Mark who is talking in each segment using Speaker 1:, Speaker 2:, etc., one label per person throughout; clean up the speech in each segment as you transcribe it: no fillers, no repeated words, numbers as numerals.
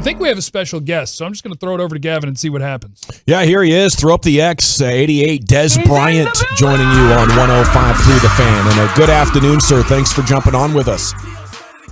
Speaker 1: I think we have a special guest, so I'm just going to throw it over to Gavin and see what happens.
Speaker 2: Yeah, here he is. Throw up the X, 88, Dez Bryant joining you on 105.3 The Fan. And a good afternoon, sir. Thanks for jumping on with us.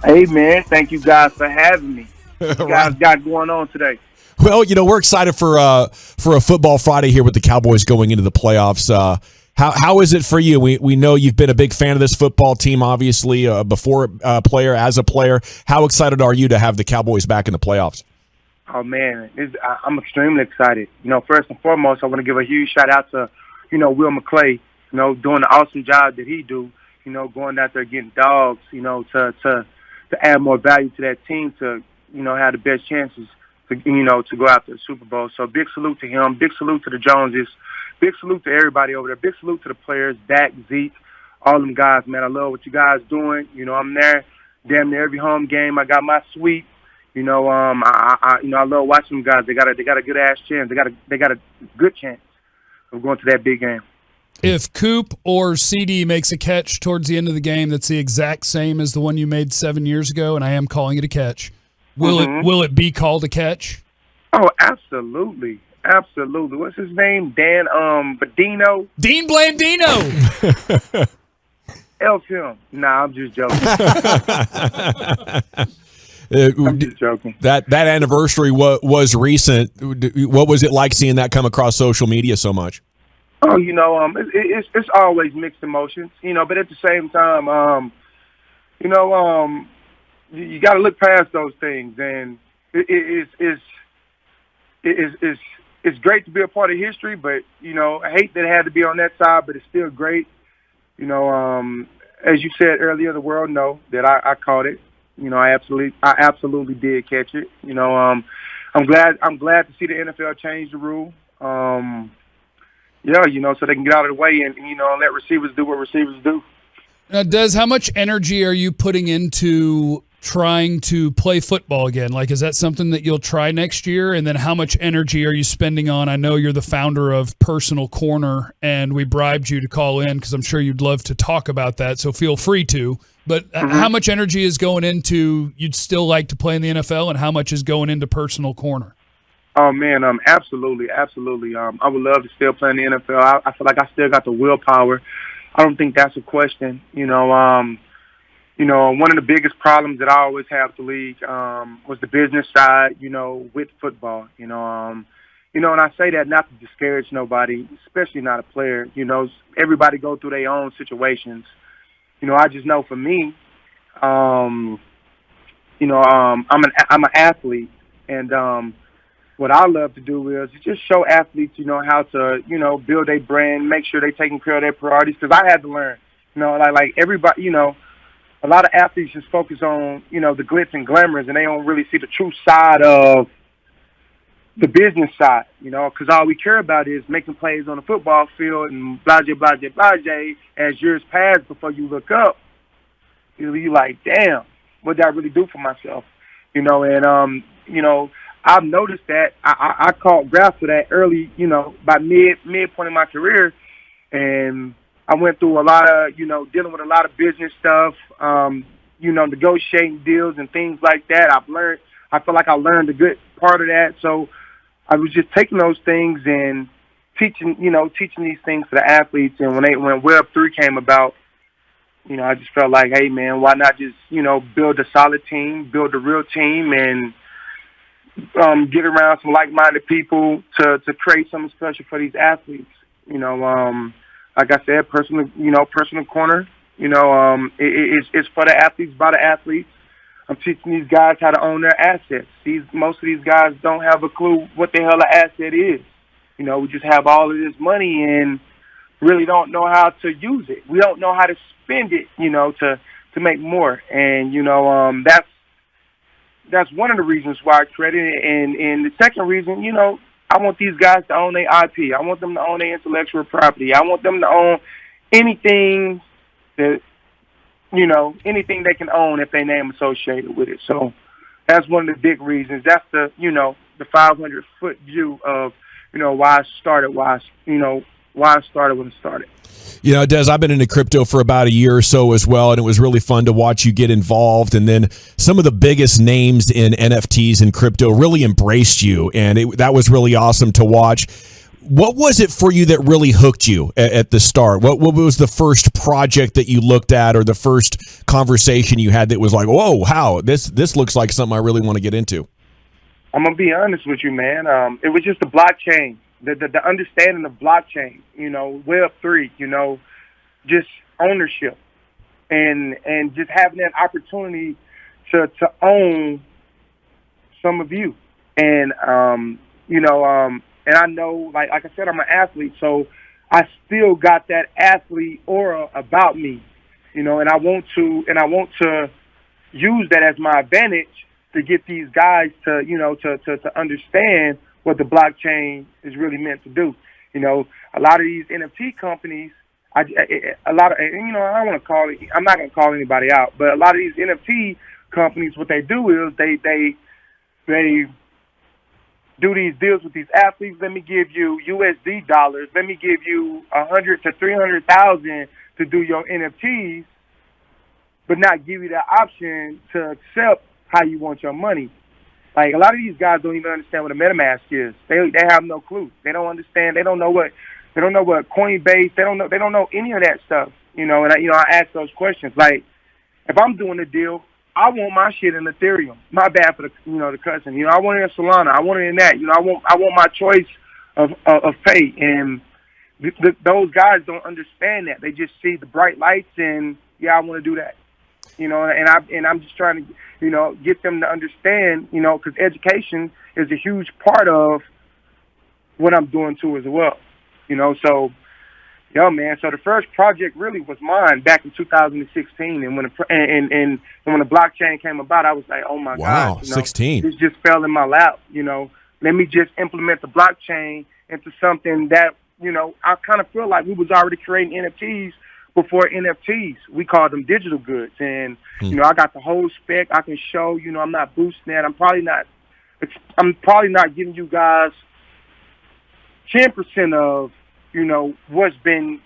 Speaker 3: Hey, man. Thank you guys for having me. What you guys got going on today?
Speaker 2: Well, we're excited for a Football Friday here with the Cowboys going into the playoffs. How is it for you? We know you've been a big fan of this football team, obviously, before a player, as a player. How excited are you to have the Cowboys back in the playoffs?
Speaker 3: Oh, man, I'm extremely excited. First and foremost, I want to give a huge shout-out to, Will McClay, doing the awesome job that he do, going out there getting dogs, to add more value to that team to, have the best chances to go after the Super Bowl. So big salute to him. Big salute to the Joneses. Big salute to everybody over there. Big salute to the players, Dak, Zeke, all them guys, man. I love what you guys doing. I'm there damn near every home game. I got my suite. I love watching them guys. They got a good ass chance. They got a good chance of going to that big game.
Speaker 1: If Coop or CD makes a catch towards the end of the game that's the exact same as the one you made 7 years ago, and I am calling it a catch, will it be called a catch?
Speaker 3: Oh, absolutely. Absolutely. What's his name? Dan Badino?
Speaker 1: Dean Blandino.
Speaker 3: Elf him. Nah, I'm just joking. I'm just joking.
Speaker 2: That anniversary was recent. What was it like seeing that come across social media so much?
Speaker 3: Oh, it's always mixed emotions, but at the same time, you got to look past those things, and it's great to be a part of history, but, I hate that it had to be on that side, but it's still great. As you said earlier, the world know that I caught it. I absolutely did catch it. I'm glad to see the NFL change the rule. So they can get out of the way and let receivers do what receivers do.
Speaker 1: Now, Dez, how much energy are you putting into trying to play football again? Like, is that something that you'll try next year? And then how much energy are you spending on? I know you're the founder of Personal Corner, and we bribed you to call in because I'm sure you'd love to talk about that, so feel free to. But how much energy is going into you'd still like to play in the NFL, and how much is going into Personal Corner?
Speaker 3: Oh, man, absolutely. I would love to still play in the NFL. I feel like I still got the willpower. I don't think that's a question. One of the biggest problems that I always have with the league was the business side, with football. And I say that not to discourage nobody, especially not a player. Everybody go through their own situations. I just know for me, I'm an athlete, and what I love to do is just show athletes, how to, build a brand, make sure they're taking care of their priorities. Because I had to learn, like everybody, a lot of athletes just focus on, the glitz and glamours, and they don't really see the true side of the business side, because all we care about is making plays on the football field and blase. As years pass before you look up, you're like, damn, what did I really do for myself? I've noticed that I caught grasp of that early, by midpoint in my career, and I went through a lot of, dealing with a lot of business stuff, negotiating deals and things like that. I feel like I learned a good part of that. So I was just taking those things and teaching these things to the athletes. And when Web 3 came about, I just felt like, hey man, why not just, build a solid team, build a real team, and get around some like-minded people to create something special for these athletes. Like I said, personal corner. It's for the athletes, by the athletes. I'm teaching these guys how to own their assets. Most of these guys don't have a clue what the hell an asset is. We just have all of this money and really don't know how to use it. We don't know how to spend it, to make more. And that's one of the reasons why I created it. And the second reason, I want these guys to own their IP. I want them to own their intellectual property. I want them to own anything that, anything they can own if their name associated with it. So that's one of the big reasons. That's the 500-foot view of, why I started, why why I started when it started.
Speaker 2: You know, Dez, I've been into crypto for about a year or so as well, and it was really fun to watch you get involved. And then some of the biggest names in NFTs and crypto really embraced you, and that was really awesome to watch. What was it for you that really hooked you at the start? What was the first project that you looked at, or the first conversation you had that was like, whoa, how this looks like something I really want to get into?
Speaker 3: I'm gonna be honest with you, man. It was just the blockchain, the understanding of blockchain. You know, Web3. You know, just ownership, and just having that opportunity to own some of you, and and I know, like I said, I'm an athlete, so I still got that athlete aura about me, you know, and I want to use that as my advantage to get these guys to, you know, to understand what the blockchain is really meant to do. You know, a lot of these NFT companies, I don't want to call it, I'm not going to call anybody out, but a lot of these NFT companies, what they do is they do these deals with these athletes. Let me give you USD dollars. Let me give you 100 to 300,000 to do your NFTs, but not give you the option to accept how you want your money. Like, a lot of these guys don't even understand what a MetaMask is. They have no clue. They don't understand. They don't know what Coinbase. They don't know any of that stuff. You know, and I ask those questions. Like, if I'm doing a deal, I want my shit in Ethereum. My bad for the cussing. You know, I want it in Solana. I want it in that. You know, I want my choice of pay. And those guys don't understand that. They just see the bright lights and I want to do that. You know, and I'm just trying to, you know, get them to understand, you know, because education is a huge part of what I'm doing too as well. You know, so. Yo, man. So the first project really was mine back in 2016, and when the blockchain came about, I was like, oh my
Speaker 2: wow,
Speaker 3: God, you know,
Speaker 2: 16.
Speaker 3: This just fell in my lap. You know, let me just implement the blockchain into something that, you know, I kind of feel like we was already creating NFTs before NFTs. We called them digital goods, and you know, I got the whole spec. I can show. You know, I'm not boosting that. I'm probably not giving you guys 10% of, you know, what's been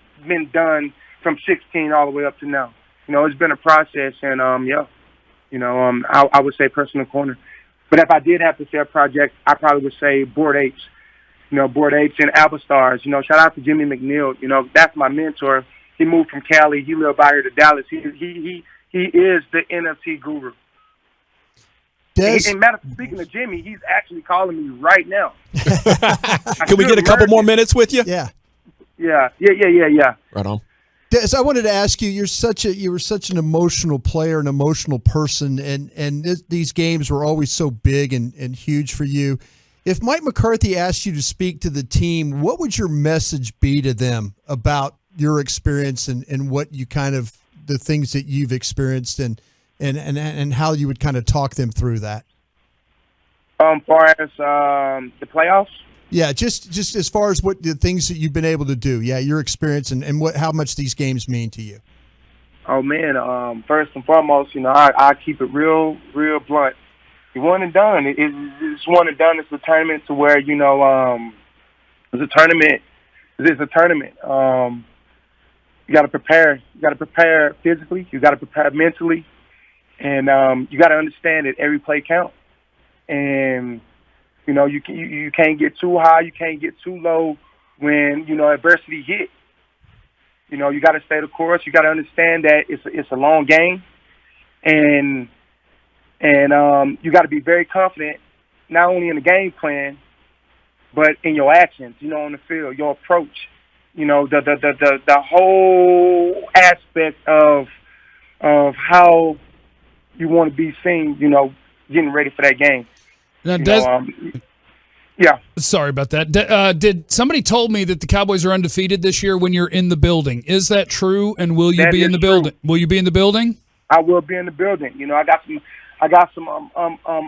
Speaker 3: done from 16 all the way up to now. You know, it's been a process, and I would say personal corner. But if I did have to say a project, I probably would say Bored Apes. You know, Bored Apes and Apple Stars. You know, shout out to Jimmy McNeil. You know, that's my mentor. He moved from Cali. He lived out here to Dallas. He is the NFT guru. Speaking of Jimmy, he's actually calling me right now.
Speaker 2: Can we get a couple more minutes with you?
Speaker 4: Yeah.
Speaker 3: Yeah.
Speaker 2: Right on.
Speaker 4: Des, I wanted to ask you, you were such an emotional player, an emotional person, and these games were always so big and huge for you. If Mike McCarthy asked you to speak to the team, what would your message be to them about your experience and what you kind of, the things that you've experienced and how you would kind of talk them through that?
Speaker 3: Far as the playoffs?
Speaker 4: Yeah, just as far as what the things that you've been able to do. Yeah, your experience and how much these games mean to you.
Speaker 3: Oh man, first and foremost, you know, I keep it real blunt. It's one and done. It's one and done. It's a tournament to where, you know, it's a tournament. It's a tournament. You got to prepare. You got to prepare physically. You got to prepare mentally, and you got to understand that every play counts. And you know, you can't get too high, you can't get too low when, you know, adversity hit. You know, you got to stay the course. You got to understand that it's a long game, and you got to be very confident, not only in the game plan, but in your actions. You know, on the field, your approach. You know, the whole aspect of how you want to be seen. You know, getting ready for that game.
Speaker 1: Now,
Speaker 3: yeah.
Speaker 1: Sorry about that. Did somebody told me that the Cowboys are undefeated this year when you're in the building? Is that true? And will you be in the building? Will you be in the building?
Speaker 3: I will be in the building. You know, I got some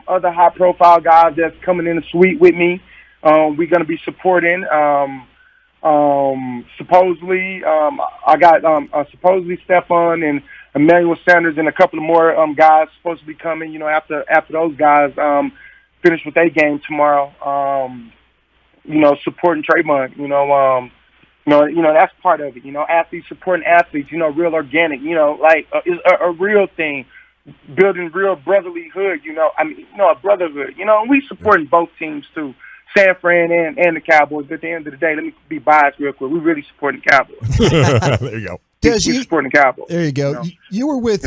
Speaker 3: other high profile guys that's coming in the suite with me. We're gonna be supporting. Supposedly, I got supposedly Stephon and Emmanuel Sanders and a couple of more guys supposed to be coming. You know, after those guys finish with their game tomorrow, you know, supporting Trayvon. You know, That's part of it. Athletes supporting athletes. Real organic. Is a real thing. Building real brotherlyhood. A brotherhood. We supporting both teams too. San Fran and the Cowboys. But at the end of the day, let me be biased real quick. We really supporting the Cowboys.
Speaker 2: There you go.
Speaker 4: Dez,
Speaker 3: We're supporting the Cowboys.
Speaker 4: There you go. You were with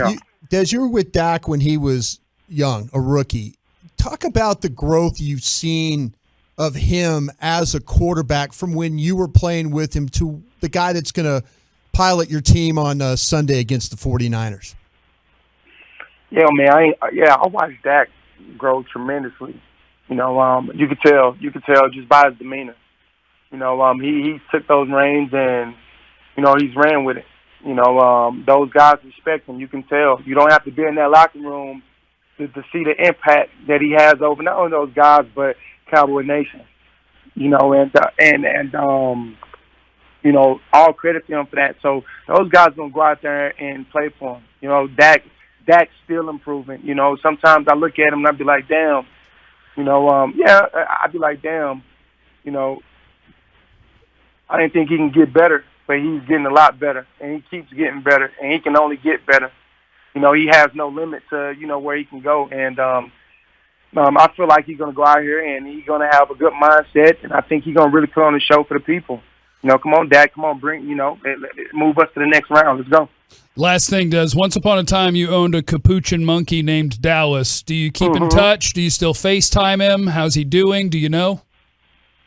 Speaker 4: Dez. You were with Dak when he was young, a rookie. Talk about the growth you've seen of him as a quarterback from when you were playing with him to the guy that's going to pilot your team on Sunday against the 49ers.
Speaker 3: Yeah, man. I watched Dak grow tremendously. You could tell just by his demeanor. He took those reins and, he's ran with it. Those guys respect him. You can tell. You don't have to be in that locker room to see the impact that he has over not only those guys but Cowboy Nation. All credit to him for that. So those guys gonna go out there and play for him. Dak's still improving. Sometimes I look at him and I'd be like, damn. I'd be like, damn. I didn't think he can get better, but he's getting a lot better, and he keeps getting better, and he can only get better. He has no limit to, where he can go. And I feel like he's going to go out here, and he's going to have a good mindset, and I think he's going to really put on a show for the people. Come on, Dak, come on, move us to the next round. Let's go.
Speaker 1: Last thing, Dez. Once upon a time, you owned a capuchin monkey named Dallas. Do you keep in touch? Do you still FaceTime him? How's he doing? Do you know?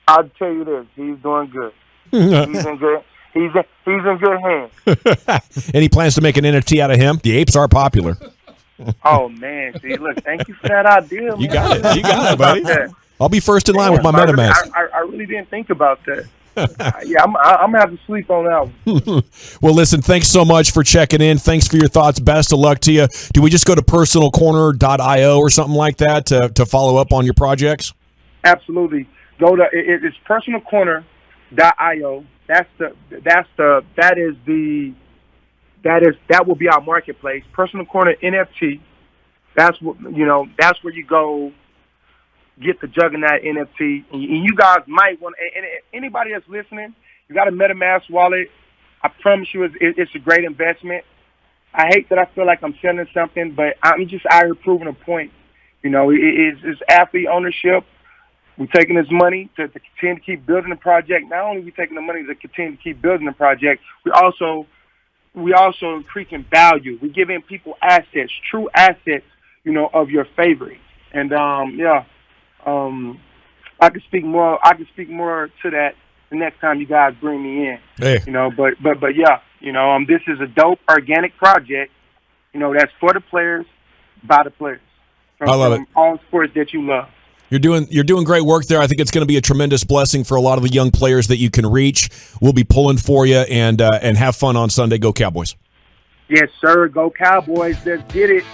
Speaker 3: I'll tell you this. He's doing good. He's in good. He's in good hands.
Speaker 2: Any plans to make an NFT out of him? The apes are popular.
Speaker 3: Oh man! See, look, thank you for that idea. Man.
Speaker 2: You got it, buddy. I'll be first in line with my MetaMask.
Speaker 3: I really didn't think about that. I'm gonna have to sleep on that one.
Speaker 2: Well, listen, thanks so much for checking in. Thanks for your thoughts. Best of luck to you. Do we just go to personalcorner.io or something like that to follow up on your projects?
Speaker 3: Absolutely. It's personalcorner.io. That will be our marketplace. Personal Corner NFT. That's where you go get the Juggernaut NFT. And you guys might want, and anybody that's listening, you got a MetaMask wallet. I promise you it's a great investment. I hate that I feel like I'm selling something, but I'm just out here proving a point. It's athlete ownership. We're taking this money to continue to keep building the project. Not only are we taking the money to continue to keep building the project, we also increasing value. We're giving people assets, true assets, of your favorite. And I can speak more to that the next time you guys bring me in.
Speaker 2: Hey.
Speaker 3: This is a dope organic project, that's for the players, by the players.
Speaker 2: I love it.
Speaker 3: All sports that you love.
Speaker 2: You're doing great work there. I think it's going to be a tremendous blessing for a lot of the young players that you can reach. We'll be pulling for you and have fun on Sunday. Go Cowboys.
Speaker 3: Yes, sir. Go Cowboys. Let's get it.